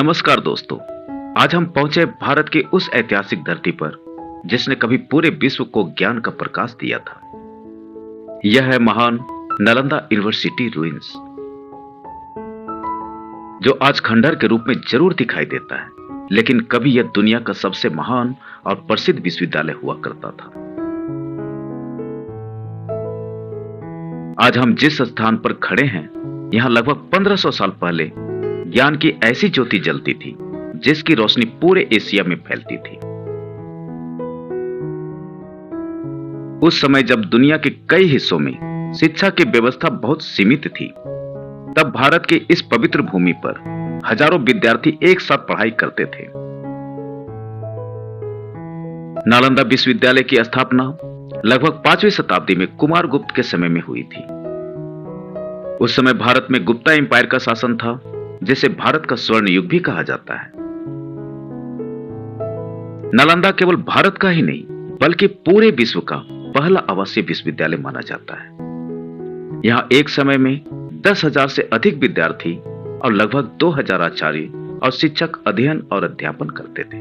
नमस्कार दोस्तों। आज हम पहुंचे भारत के उस ऐतिहासिक धरती पर जिसने कभी पूरे विश्व को ज्ञान का प्रकाश दिया था। यह है महान नालंदा यूनिवर्सिटी रूइंस, जो आज खंडहर के रूप में जरूर दिखाई देता है, लेकिन कभी यह दुनिया का सबसे महान और प्रसिद्ध विश्वविद्यालय हुआ करता था। आज हम जिस स्थान पर खड़े हैं, यहां लगभग 1500 साल पहले ज्ञान की ऐसी ज्योति जलती थी जिसकी रोशनी पूरे एशिया में फैलती थी। उस समय जब दुनिया के कई हिस्सों में शिक्षा की व्यवस्था बहुत सीमित थी, तब भारत के इस पवित्र भूमि पर हजारों विद्यार्थी एक साथ पढ़ाई करते थे। नालंदा विश्वविद्यालय की स्थापना लगभग 5वीं शताब्दी में कुमारगुप्त के समय में हुई थी। उस समय भारत में गुप्ता एम्पायर का शासन था, जिसे भारत का स्वर्ण युग भी कहा जाता है। नालंदा केवल भारत का ही नहीं, बल्कि पूरे विश्व का पहला आवासीय विश्वविद्यालय माना जाता है। यहां एक समय में 10,000 से अधिक विद्यार्थी और लगभग 2,000 आचार्य और शिक्षक अध्ययन और अध्यापन करते थे।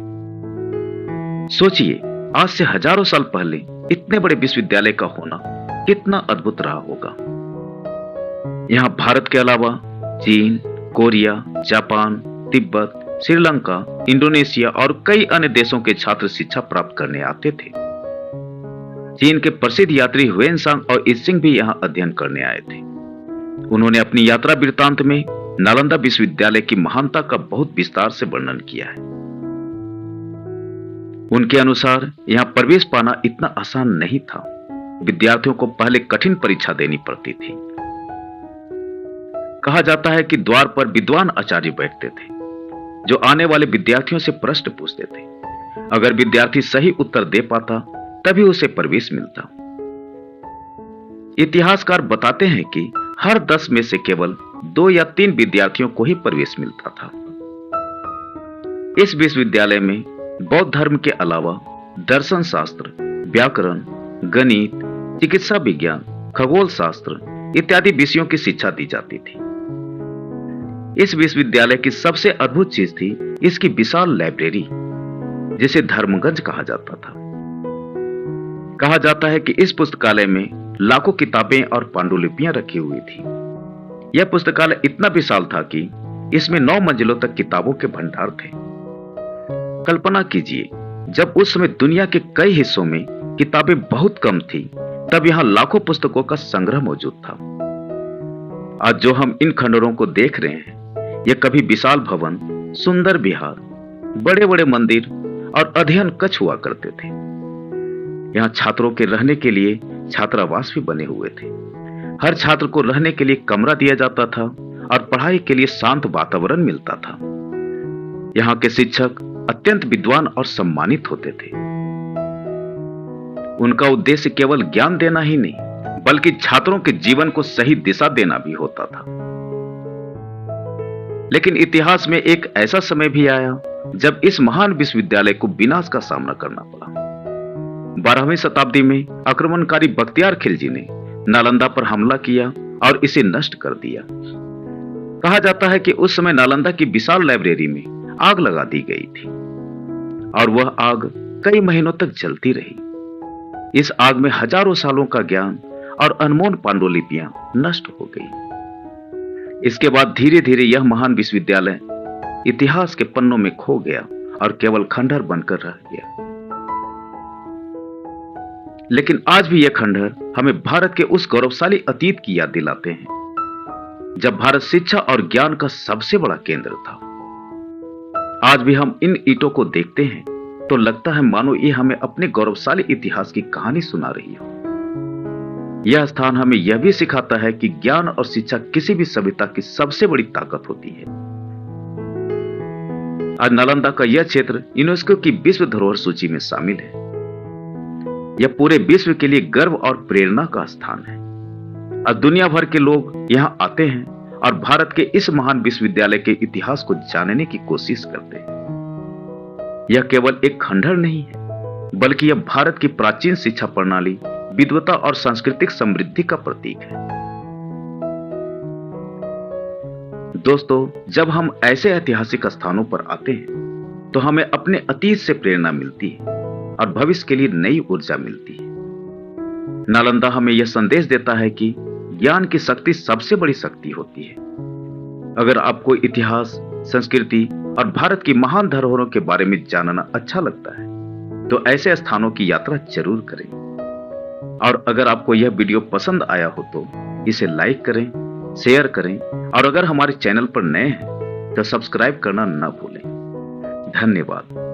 सोचिए, आज से हजारों साल पहले इतने बड़े विश्वविद्यालय का होना कितना अद्भुत रहा होगा। यहां भारत के अलावा चीन, Korea, Japan, Tibet, Sri Lanka, Indonesia और कई अन्य देशों के छात्र शिक्षा प्राप्त करने आते थे। चीन के प्रसिद्ध यात्री हुएनसांग और इसिंग भी यहां अध्ययन करने आए थे। उन्होंने अपनी यात्रा वृत्तांत में नालंदा विश्वविद्यालय की महानता का बहुत विस्तार से वर्णन किया है। उनके अनुसार यहां प्रवेश पाना इतना आसान नहीं था। विद्यार्थियों को पहले कठिन परीक्षा देनी पड़ती थी। कहा जाता है कि द्वार पर विद्वान आचार्य बैठते थे, जो आने वाले विद्यार्थियों से प्रश्न पूछते थे। अगर विद्यार्थी सही उत्तर दे पाता, तभी उसे प्रवेश मिलता। इतिहासकार बताते हैं कि हर 10 में से केवल 2 या 3 विद्यार्थियों को ही प्रवेश मिलता था। इस विश्वविद्यालय में बौद्ध धर्म के अलावा दर्शन शास्त्र, व्याकरण, गणित, चिकित्सा विज्ञान, खगोल शास्त्र इत्यादि विषयों की शिक्षा दी जाती थी। इस विश्वविद्यालय की सबसे अद्भुत चीज थी इसकी विशाल लाइब्रेरी, जिसे धर्मगंज कहा जाता था। कहा जाता है कि इस पुस्तकालय में लाखों किताबें और पांडुलिपियां रखी हुई थी। यह पुस्तकालय इतना विशाल था कि इसमें 9 मंजिलों तक किताबों के भंडार थे। कल्पना कीजिए, जब उस समय दुनिया के कई हिस्सों में किताबें बहुत कम थी, तब यहां लाखों पुस्तकों का संग्रह मौजूद था। आज जो हम इन खंडहरों को देख रहे हैं, यह कभी विशाल भवन, सुंदर विहार, बड़े बड़े मंदिर और अध्ययन कक्ष हुआ करते थे। यहां छात्रों के रहने के लिए छात्रावास भी बने हुए थे। हर छात्र को रहने के लिए कमरा दिया जाता था और पढ़ाई के लिए शांत वातावरण मिलता था। यहां के शिक्षक अत्यंत विद्वान और सम्मानित होते थे। उनका उद्देश्य केवल ज्ञान देना ही नहीं, बल्कि छात्रों के जीवन को सही दिशा देना भी होता था। लेकिन इतिहास में एक ऐसा समय भी आया जब इस महान विश्वविद्यालय को विनाश का सामना करना पड़ा। 12वीं शताब्दी में आक्रमणकारी बख्तियार खिलजी ने नालंदा पर हमला किया और इसे नष्ट कर दिया। कहा जाता है कि उस समय नालंदा की विशाल लाइब्रेरी में आग लगा दी गई थी और वह आग कई महीनों तक जलती रही। इस आग में हजारों सालों का ज्ञान और अनमोल पांडुलिपियां नष्ट हो गई। इसके बाद धीरे धीरे यह महान विश्वविद्यालय इतिहास के पन्नों में खो गया और केवल खंडहर बनकर रह गया। लेकिन आज भी यह खंडहर हमें भारत के उस गौरवशाली अतीत की याद दिलाते हैं, जब भारत शिक्षा और ज्ञान का सबसे बड़ा केंद्र था। आज भी हम इन ईंटों को देखते हैं तो लगता है मानो ये हमें अपने गौरवशाली इतिहास की कहानी सुना रही हो। यह स्थान हमें यह भी सिखाता है कि ज्ञान और शिक्षा किसी भी सभ्यता की सबसे बड़ी ताकत होती है। आज नालंदा का यह क्षेत्र यूनेस्को की विश्व धरोहर सूची में शामिल है। यह पूरे विश्व के लिए गर्व और प्रेरणा का स्थान है। आज दुनिया भर के लोग यहां आते हैं और भारत के इस महान विश्वविद्यालय के इतिहास को जानने की कोशिश करते हैं। यह केवल एक खंडहर नहीं है, बल्कि यह भारत की प्राचीन शिक्षा प्रणाली, विद्वता और सांस्कृतिक समृद्धि का प्रतीक है। दोस्तों, जब हम ऐसे ऐतिहासिक स्थानों पर आते हैं तो हमें अपने अतीत से प्रेरणा मिलती है और भविष्य के लिए नई ऊर्जा मिलती है। नालंदा हमें यह संदेश देता है कि ज्ञान की शक्ति सबसे बड़ी शक्ति होती है। अगर आपको इतिहास, संस्कृति और भारत की महान धरोहरों के बारे में जानना अच्छा लगता है तो ऐसे स्थानों की यात्रा जरूर करें। और अगर आपको यह वीडियो पसंद आया हो तो इसे लाइक करें, शेयर करें और अगर हमारे चैनल पर नए हैं तो सब्सक्राइब करना न भूलें। धन्यवाद।